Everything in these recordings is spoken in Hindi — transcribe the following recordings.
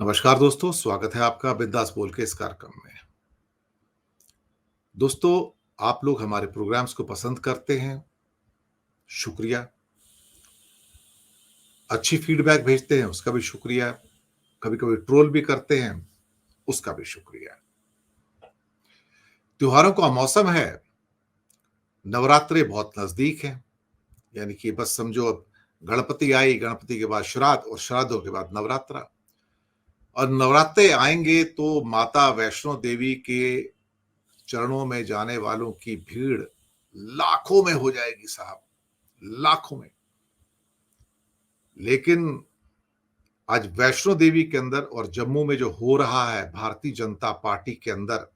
नमस्कार दोस्तों, स्वागत है आपका बिंदास बोल के इस कार्यक्रम में। दोस्तों, आप लोग हमारे प्रोग्राम्स को पसंद करते हैं, शुक्रिया। अच्छी फीडबैक भेजते हैं, उसका भी शुक्रिया। कभी-कभी ट्रोल भी करते हैं, उसका भी शुक्रिया। त्योहारों का मौसम है, नवरात्रे बहुत नज़दीक हैं, यानी कि बस समझो अब गणपति आई, गणपति के बाद श्राद्ध और श्राद्धों के बाद नवरात्रा। और नवरात्रे आएँगे तो माता वैष्णो देवी के चरणों में जाने वालों की भीड़ लाखों में हो जाएगी साहब, लाखों में। लेकिन आज वैष्णो देवी के अंदर और जम्मू में जो हो रहा है भारतीय जनता पार्टी के अंदर,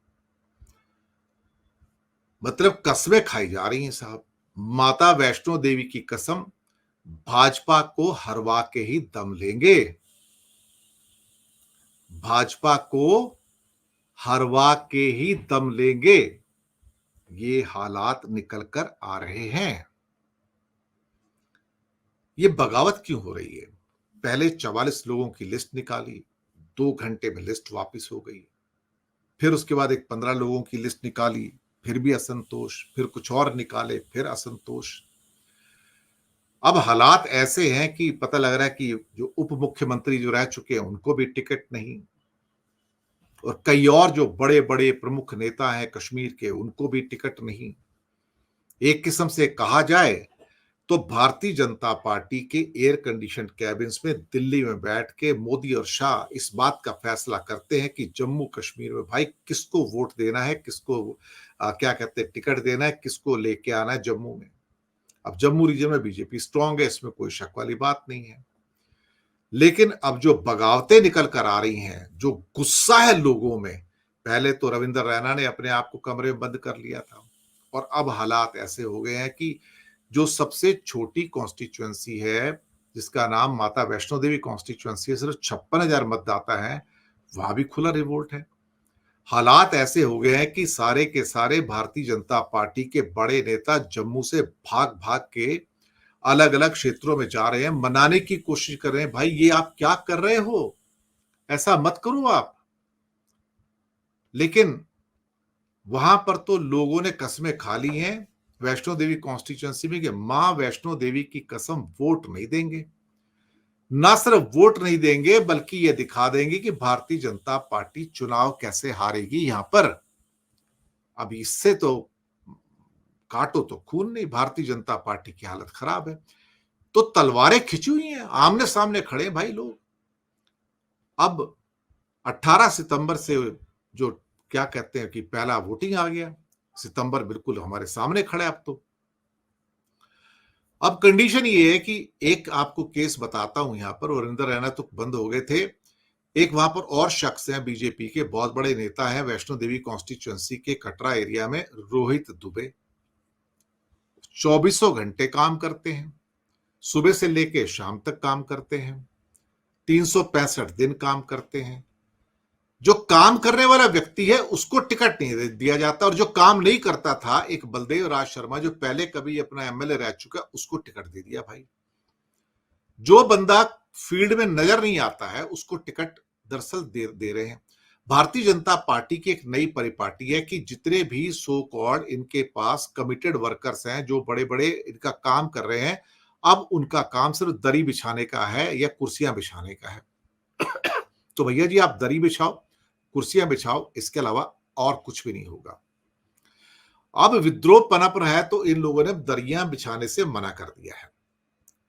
मतलब कस्में खाई जा रही हैं साहब। माता वैष्णो देवी की कसम, भाजपा को हरवा के ही दम लेंगे। भाजपा को हरवा के ही दम लेंगे। ये हालात निकल कर आ रहे हैं। ये बगावत क्यों हो रही है? पहले 44 लोगों की लिस्ट निकाली, 2 घंटे में लिस्ट वापस हो गई। फिर उसके बाद एक 15 लोगों की लिस्ट निकाली, फिर भी असंतोष, फिर कुछ और निकाले, फिर असंतोष। अब हालात ऐसे हैं कि पता लग रहा है कि जो उप मुख्यमंत्री जो रह चुके हैं, उनको भी टिकट नहीं, और कई और जो बड़े-बड़े प्रमुख नेता हैं कश्मीर के, उनको भी टिकट नहीं। एक किस्म से कहा जाए तो भारतीय जनता पार्टी के एयर कंडीशन्ड कैबिन्स में दिल्ली में बैठ के मोदी और शाह इस बात का फैसला करते हैं कि जम्मू कश्मीर में भाई किसको वोट देना है, किसको क्या कहते हैं टिकट देना है, किसको लेके आना है जम्मू में। अब जम्मू रीजन में बीजेपी स्ट्रांग है, इसमें कोई शक वाली बात नहीं है। लेकिन अब जो बगावतें निकल कर आ रही हैं, जो गुस्सा है लोगों में, पहले तो रविंद्र रैना ने अपने आप को कमरे में बंद कर लिया था, और अब हालात ऐसे हो गए हैं कि जो सबसे छोटी कॉन्स्टिट्यूएंसी है, जिसका नाम माता वैष्णो देवी कॉन्स्टिट्यूएंसी है, सिर्फ 56,000 मतदाता हैं, वहां भी खुला रिवोल्ट है। हालात ऐसे हो गए हैं कि सारे के सारे भारतीय जनता पार्टी के बड़े नेता जम्मू से भाग-भाग के अलग-अलग क्षेत्रों में जा रहे हैं, मनाने की कोशिश कर रहे हैं, भाई ये आप क्या कर रहे हो? ऐसा मत करो आप। लेकिन वहां पर तो लोगों ने कस्में खा ली हैं वैष्णो देवी कॉन्स्टिट्यूएंसी में कि मां वैष्णो देवी की कसम वोट नहीं देंगे। ना सिर्फ वोट नहीं देंगे, बल्कि ये दिखा देंगे कि भारतीय जनता पार्टी चुनाव कैसे हारेगी यहां पर। अब इससे तो काटो तो खून नहीं, भारतीय जनता पार्टी की हालत खराब है। तो तलवारें खिंची हुई हैं, आमने सामने खड़े हैं भाई लोग। अब 18 सितंबर से जो क्या कहते हैं कि पहला वोटिंग आ गया, सितंबर बिल्कुल हमारे सामने खड़ा है अब तो। अब कंडीशन ये है कि एक आपको केस बताता हूं यहां पर, वरिंदर रैना तो बंद हो गए थे। एक वहां पर और शख्स हैं, बीजेपी के बहुत बड़े नेता हैं वैष्णो देवी कॉन्स्टिट्यूएंसी के कटरा एरिया में, रोहित दुबे। 24 घंटे काम करते हैं, सुबह से लेके शाम तक काम करते हैं, 365 दिन काम करते हैं। जो काम करने वाला व्यक्ति है उसको टिकट नहीं दिया जाता, और जो काम नहीं करता था, एक बलदेव राज शर्मा जो पहले कभी अपना एमएलए रह चुका, उसको टिकट दे दिया भाई। जो बंदा फील्ड में नजर नहीं आता है उसको टिकट दरअसल दे रहे हैं। भारतीय जनता पार्टी की एक नई परिपाटी है कि जितने भी सो कॉल्ड इनके पास कमिटेड वर्कर्स हैं, जो बड़े बड़े इनका काम कर रहे हैं, अब उनका काम सिर्फ दरी बिछाने का है या कुर्सियां बिछाने का है। तो भैया जी, आप दरी बिछाओ, कुर्सियां बिछाओ, इसके अलावा और कुछ भी नहीं होगा। अब विद्रोह पनप रहा है तो इन लोगों ने दरियां बिछाने से मना कर दिया है,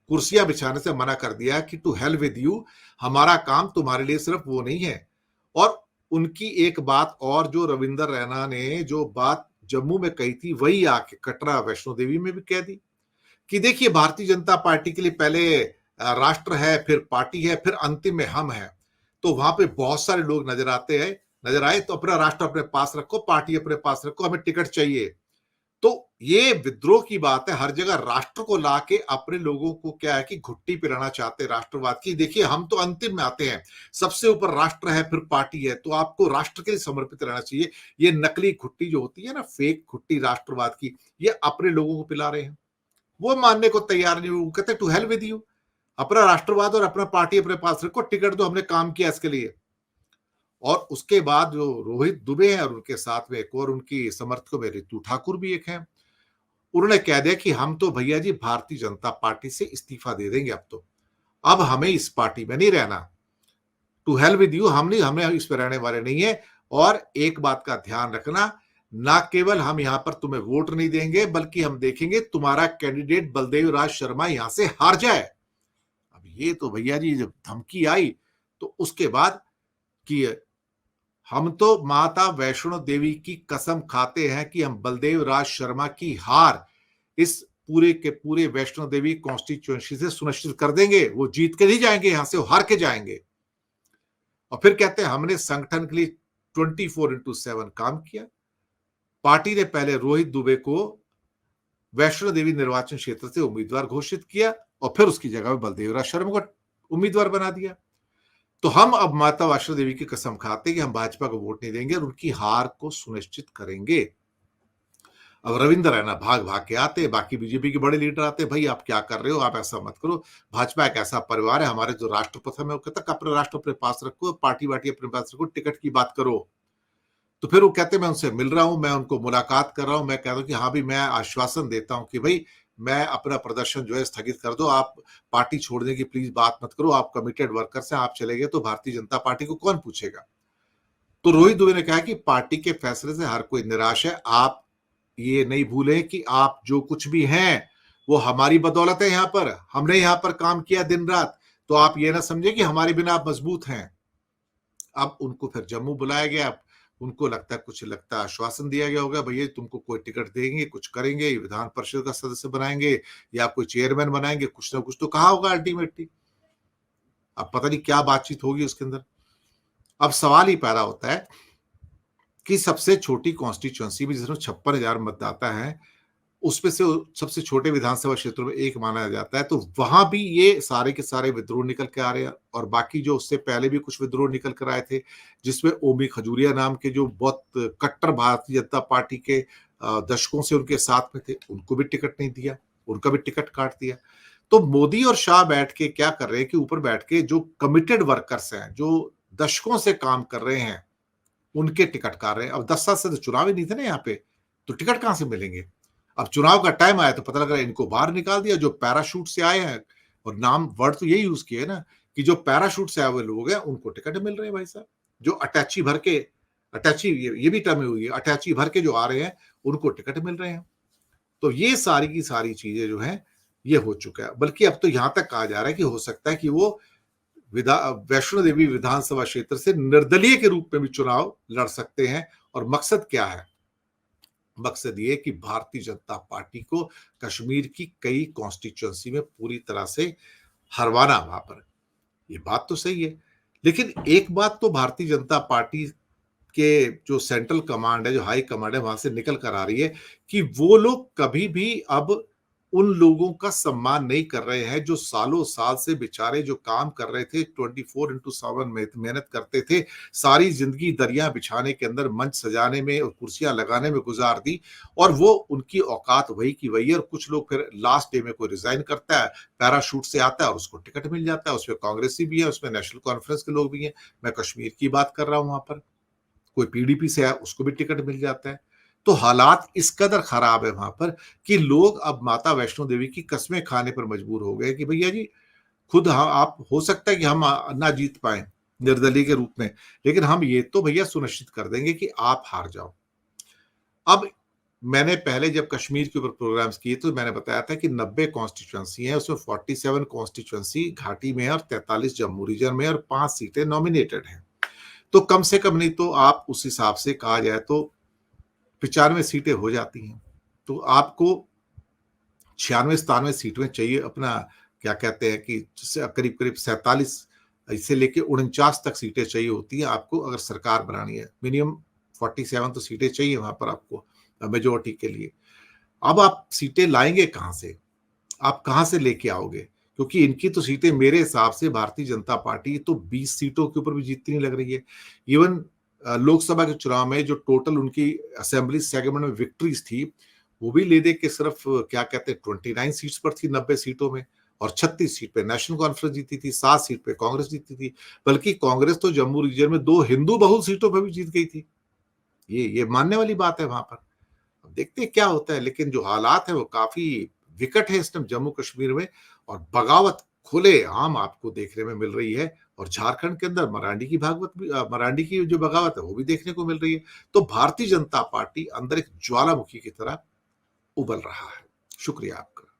कुर्सियां बिछाने से मना कर दिया है कि टू हेल विद यू, हमारा काम तुम्हारे लिए सिर्फ वो नहीं है। और उनकी एक बात और, जो रविंदर रैना ने जो बात जम्मू में कही थी, वही आके कटरा वैष्णो देवी में भी कह दी कि देखिए भारतीय जनता पार्टी के लिए पहले राष्ट्र है, फिर पार्टी है, फिर अंतिम में हम है। तो वहां पे बहुत सारे लोग नजर आए तो अपना राष्ट्र अपने पास रखो, पार्टी अपने पास रखो, हमें टिकट चाहिए। तो ये विद्रोह की बात है, हर जगह राष्ट्र को लाके अपने लोगों को क्या है कि घुट्टी पिलाना चाहते हैं राष्ट्रवाद की। देखिए हम तो अंतिम में आते हैं, सबसे ऊपर राष्ट्र है, फिर पार्टी है, तो आपको राष्ट्र के लिए समर्पित रहना चाहिए। ये नकली घुट्टी जो होती है ना, फेक घुट्टी राष्ट्रवाद की, ये अपने लोगों को पिला रहे हैं। वो मानने को तैयार नहीं, वो कहते टू हेल विद यू, अपना राष्ट्रवाद और अपना पार्टी अपने पास रखो, टिकट दो, हमने काम किया इसके लिए। और उसके बाद जो रोहित दुबे हैं और उनके साथ में एक और उनकी समर्थकों में रितु ठाकुर भी एक हैं, उन्होंने कह दिया कि हम तो भैया जी भारतीय जनता पार्टी से इस्तीफा दे देंगे, अब हमें इस पार्टी में नहीं रहना, टू हेल विद यू, हम नहीं, हमें इस पर रहने वाले नहीं है। और एक बात का ध्यान रखना, ना केवल हम यहां पर तुम्हें वोट नहीं देंगे बल्कि हम देखेंगे तुम्हारा कैंडिडेट बलदेव राज शर्मा यहां से हार जाए। अब ये तो भैया जी जब धमकी आई तो उसके बाद कि हम तो माता वैष्णो देवी की कसम खाते हैं कि हम बलदेव राज शर्मा की हार इस पूरे के पूरे वैष्णो देवी कॉन्स्टिट्यूएंसी से सुनिश्चित कर देंगे, वो जीत के नहीं जाएंगे, यहां से वो हार के जाएंगे। और फिर कहते हैं हमने संगठन के लिए 24/7 काम किया। पार्टी ने पहले रोहित दुबे को वैष्णो देवी निर्वाचन क्षेत्र से उम्मीदवार घोषित किया और फिर उसकी जगह में बलदेव राज शर्मा को उम्मीदवार बना दिया। तो हम अब माता वैष्णो देवी की कसम खाते हैं कि हम भाजपा को वोट नहीं देंगे और उनकी हार को सुनिश्चित करेंगे। अब रविंद्र रैना भाग भाग के आते, बाकी बीजेपी के बड़े लीडर आते, भाई आप क्या कर रहे हो, आप ऐसा मत करो, भाजपा एक ऐसा परिवार है, हमारे जो राष्ट्रपति है तक अपने राष्ट्र अपने पास रखो, पार्टी वार्टी अपने पास रखो, टिकट की बात करो। तो फिर वो कहते मैं उनसे मिल रहा हूं, मैं उनको मुलाकात कर रहा हूं, मैं कहता हूं कि हाँ भी मैं आश्वासन देता हूं कि भाई मैं अपना प्रदर्शन जो है स्थगित कर दो, आप पार्टी छोड़ने की प्लीज बात मत करो, आप कमिटेड वर्कर्स हैं, आप चले गए तो भारतीय जनता पार्टी को कौन पूछेगा। तो रोहित दुबे ने कहा कि पार्टी के फैसले से हर कोई निराश है, आप ये नहीं भूलें कि आप जो कुछ भी हैं वो हमारी बदौलत है, यहां पर हमने यहां पर काम किया दिन रात, तो आप ये ना समझे कि हमारे बिना आप मजबूत हैं। अब उनको फिर जम्मू बुलाया गया, उनको लगता है आश्वासन दिया गया होगा भैया तुमको कोई टिकट देंगे, कुछ करेंगे, विधान परिषद का सदस्य बनाएंगे या कोई चेयरमैन बनाएंगे, कुछ ना कुछ तो कहा होगा अल्टीमेटली। अब पता नहीं क्या बातचीत होगी उसके अंदर। अब सवाल ही पैदा होता है कि सबसे छोटी कॉन्स्टिट्यूएंसी भी जिसमें 56,000 मतदाता है, उसमें से सबसे छोटे विधानसभा क्षेत्रों में एक माना जाता है, तो वहां भी ये सारे के सारे विद्रोह निकल के आ रहे हैं। और बाकी जो उससे पहले भी कुछ विद्रोह निकल कर आए थे, जिसमें ओमी खजूरिया नाम के जो बहुत कट्टर भारतीय जनता पार्टी के दशकों से उनके साथ में थे, उनको भी टिकट नहीं दिया, उनका भी टिकट काट दिया। तो मोदी और शाह बैठ के क्या कर रहे हैं कि ऊपर बैठ के जो कमिटेड वर्कर्स हैं, जो दशकों से काम कर रहे हैं, उनके टिकट काट रहे हैं। अब 10 साल से तो चुनाव ही नहीं थे ना यहाँ पे, तो टिकट कहां से मिलेंगे। अब चुनाव का टाइम आया तो पता लग रहा है इनको बाहर निकाल दिया, जो पैराशूट से आए हैं, और नाम वर्ड तो यही यूज किए ना कि जो पैराशूट से आए हुए लोग हैं उनको टिकट मिल रहे हैं भाई साहब, जो अटैची भर के, अटैची ये भी टर्म हुई है, अटैची भर के जो आ रहे हैं उनको टिकट मिल रहे हैं। तो ये सारी की सारी चीजें जो है ये हो चुका है। बल्कि अब तो यहां तक कहा जा रहा है कि हो सकता है कि वो वैष्णो देवी विधानसभा क्षेत्र से निर्दलीय के रूप में भी चुनाव लड़ सकते हैं। और मकसद क्या है, मकसद ये कि भारतीय जनता पार्टी को कश्मीर की कई कॉन्स्टिट्यूएंसी में पूरी तरह से हरवाना वहां पर। ये बात तो सही है, लेकिन एक बात तो भारतीय जनता पार्टी के जो सेंट्रल कमांड है, जो हाई कमांड है, वहां से निकल कर आ रही है कि वो लोग कभी भी अब उन लोगों का सम्मान नहीं कर रहे हैं जो सालों साल से बेचारे जो काम कर रहे थे, 24/7 में मेहनत करते थे, सारी जिंदगी दरिया बिछाने के अंदर, मंच सजाने में और कुर्सियां लगाने में गुजार दी, और वो उनकी औकात वही की वही है। और कुछ लोग फिर लास्ट डे में कोई रिजाइन करता है, पैराशूट से आता है और उसको टिकट मिल जाता है, उसमें कांग्रेसी भी है, उसमें नेशनल कॉन्फ्रेंस के लोग भी हैं, मैं कश्मीर की बात कर रहा हूं, वहां पर कोई पीडीपी से है उसको भी टिकट मिल जाता है। तो हालात इस कदर खराब है वहां पर कि लोग अब माता वैष्णो देवी की कस्में खाने पर मजबूर हो गए कि भैया जी खुद आप, हो सकता है कि हम ना जीत पाए निर्दलीय के रूप में, लेकिन हम ये तो भैया सुनिश्चित कर देंगे कि आप हार जाओ। अब मैंने पहले जब कश्मीर के ऊपर प्रोग्राम्स किए तो मैंने बताया था कि 90 कॉन्स्टिट्यूएंसी है, उसमें 47 कॉन्स्टिट्यूएंसी घाटी में है और 43 जम्मू रीजन में, और 5 सीटें नॉमिनेटेड हैं। तो कम से कम नहीं तो आप उस हिसाब से कहा जाए तो 95 सीटें हो जाती हैं। तो आपको 96-97 सीटें चाहिए अपना, क्या कहते हैं कि करीब करीब 47 इससे लेके 49 तक सीटें चाहिए होती हैं आपको अगर सरकार बनानी है। मिनिमम 47 तो सीटें चाहिए वहां पर आपको मेजोरिटी के लिए। अब आप सीटें लाएंगे कहां से, आप कहां से लेके आओगे, क्योंकि इनकी तो सीटें मेरे हिसाब से भारतीय जनता पार्टी तो 20 सीटों के ऊपर भी जीतती नहीं लग रही है। इवन लोकसभा के चुनाव में जो टोटल उनकी असेंबली सेगमेंट में विक्ट्रीज थी, वो भी ले दे के सिर्फ क्या कहते हैं 29 सीट्स पर थी 90 सीटों में, और 36 सीट पे नेशनल कॉन्फ्रेंस जीती थी, 7 सीट पे कांग्रेस जीती थी, बल्कि कांग्रेस तो जम्मू रीजन में 2 हिंदू बहुल सीटों पर भी जीत गई थी। ये मानने वाली बात है वहां पर। अब देखते हैं क्या होता है, लेकिन जो हालात है वो काफी विकट है इस टाइम जम्मू कश्मीर में, और बगावत खुले आम आपको देखने में मिल रही है। और झारखंड के अंदर मरांडी की जो बगावत है वो भी देखने को मिल रही है। तो भारतीय जनता पार्टी अंदर एक ज्वालामुखी की तरह उबल रहा है। शुक्रिया आपका।